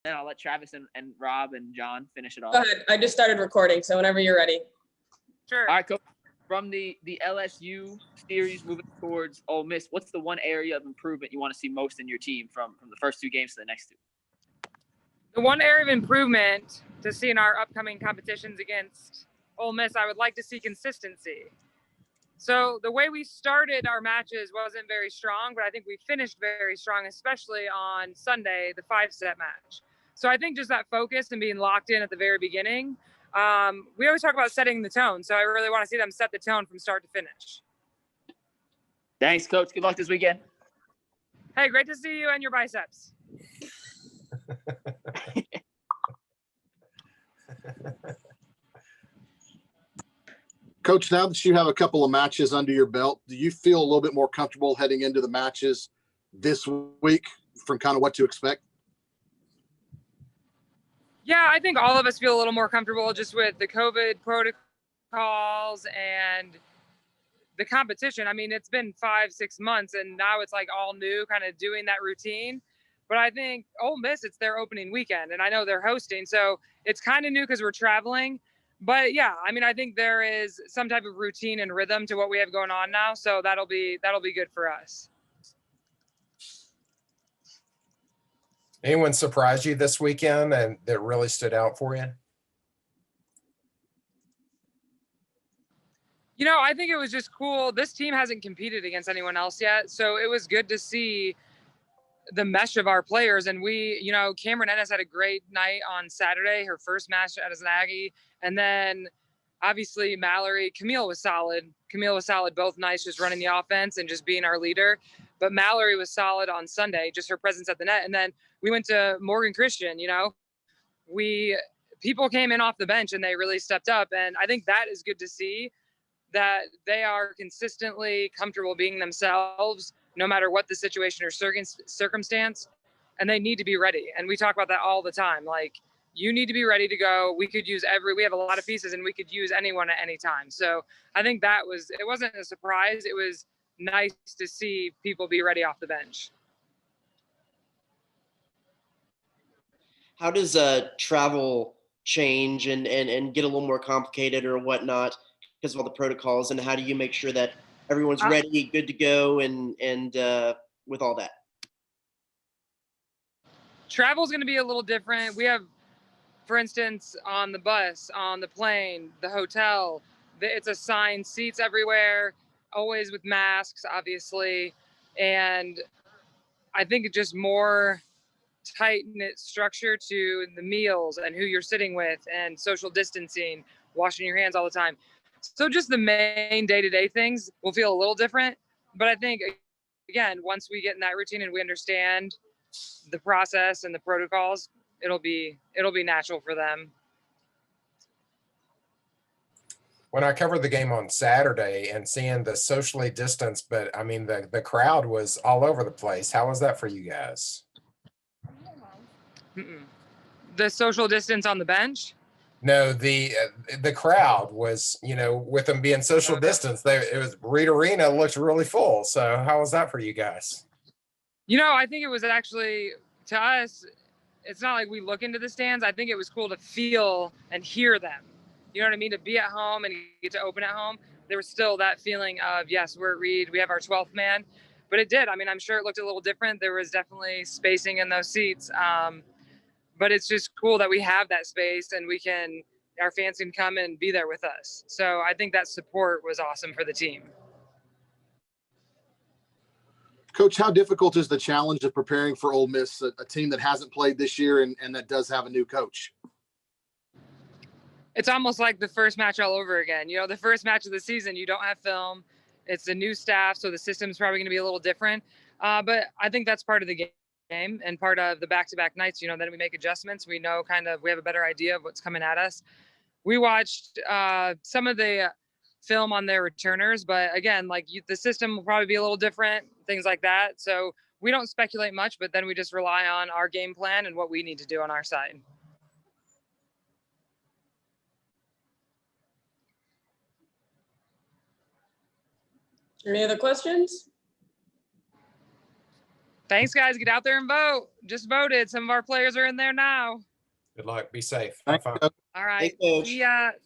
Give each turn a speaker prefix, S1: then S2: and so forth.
S1: then I'll let Travis and Rob and John finish it off.
S2: Go ahead. I just started recording, so whenever you're ready.
S3: Sure.
S1: All right, Coach. From the LSU series moving towards Ole Miss, what's the one area of improvement you want to see most in your team from the first two games to the next two?
S3: The one area of improvement to see in our upcoming competitions against Ole Miss, I would like to see consistency. So the way we started our matches wasn't very strong, but I think we finished very strong, especially on Sunday, the 5-set match. So I think just that focus and being locked in at the very beginning. We always talk about setting the tone, so I really want to see them set the tone from start to finish.
S1: Thanks, Coach. Good luck this weekend.
S3: Hey, great to see you and your biceps.
S4: Coach, now that you have a couple of matches under your belt, do you feel a little bit more comfortable heading into the matches this week from kind of what to expect?
S3: Yeah, I think all of us feel a little more comfortable just with the COVID protocols and the competition. I mean, it's been 5-6 months and now it's like all new, kind of doing that routine. But I think Ole Miss, it's their opening weekend and I know they're hosting. So it's kind of new because we're traveling. But yeah, I mean, I think there is some type of routine and rhythm to what we have going on now. So that'll be good for us.
S5: Anyone surprise you this weekend and that really stood out for you?
S3: You know, I think it was just cool. This team hasn't competed against anyone else yet. So it was good to see the mesh of our players. And we, you know, Cameron Ennis had a great night on Saturday, her first match as an Aggie. And then obviously Mallory, Camille was solid both nights, just running the offense and just being our leader. But Mallory was solid on Sunday, just her presence at the net. And then we went to Morgan Christian, you know, people came in off the bench and they really stepped up. And I think that is good to see, that they are consistently comfortable being themselves, no matter what the situation or circumstance, and they need to be ready. And we talk about that all the time. Like, you need to be ready to go. We have a lot of pieces and we could use anyone at any time. So I think it wasn't a surprise. It was nice to see people be ready off the bench.
S6: How does travel change and get a little more complicated or whatnot because of all the protocols, and how do you make sure that everyone's ready, good to go, and with all that?
S3: Travel is going to be a little different. We have, for instance, on the bus, on the plane, the hotel, it's assigned seats everywhere, always with masks, obviously. And I think just more tight-knit structure to the meals and who you're sitting with and social distancing, washing your hands all the time. So just the main day-to-day things will feel a little different. But I think, again, once we get in that routine and we understand the process and the protocols, it'll be natural for them.
S5: When I covered the game on Saturday and seeing the socially distanced, but I mean, the crowd was all over the place. How was that for you guys?
S3: The social distance on the bench?
S5: No, the crowd was, you know, with them being social distance, it was Reed Arena looked really full. So how was that for you guys? You
S3: know, I think it was actually, to us, it's not like we look into the stands. I think it was cool to feel and hear them. You know what I mean? To be at home and get to open at home. There was still that feeling of, yes, we're at Reed, we have our 12th man. But it did. I mean, I'm sure it looked a little different. There was definitely spacing in those seats. But it's just cool that we have that space and our fans can come and be there with us. So I think that support was awesome for the team.
S4: Coach, how difficult is the challenge of preparing for Ole Miss, a team that hasn't played this year and that does have a new coach?
S3: It's almost like the first match all over again. You know, the first match of the season, you don't have film. It's a new staff, so the system's probably going to be a little different. But I think that's part of the game and part of the back-to-back nights. You know, then we make adjustments. We know we have a better idea of what's coming at us. We watched some of the film on their returners, but again, the system will probably be a little different, things like that. So we don't speculate much, but then we just rely on our game plan and what we need to do on our side.
S2: Any other questions?
S3: Thanks, guys. Get out there and vote. Just voted. Some of our players are in there now.
S5: Good luck. Be safe.
S4: Thanks,
S5: Have fun.
S4: Coach.
S3: All right.
S6: Thanks, Coach.
S3: See ya. Thanks.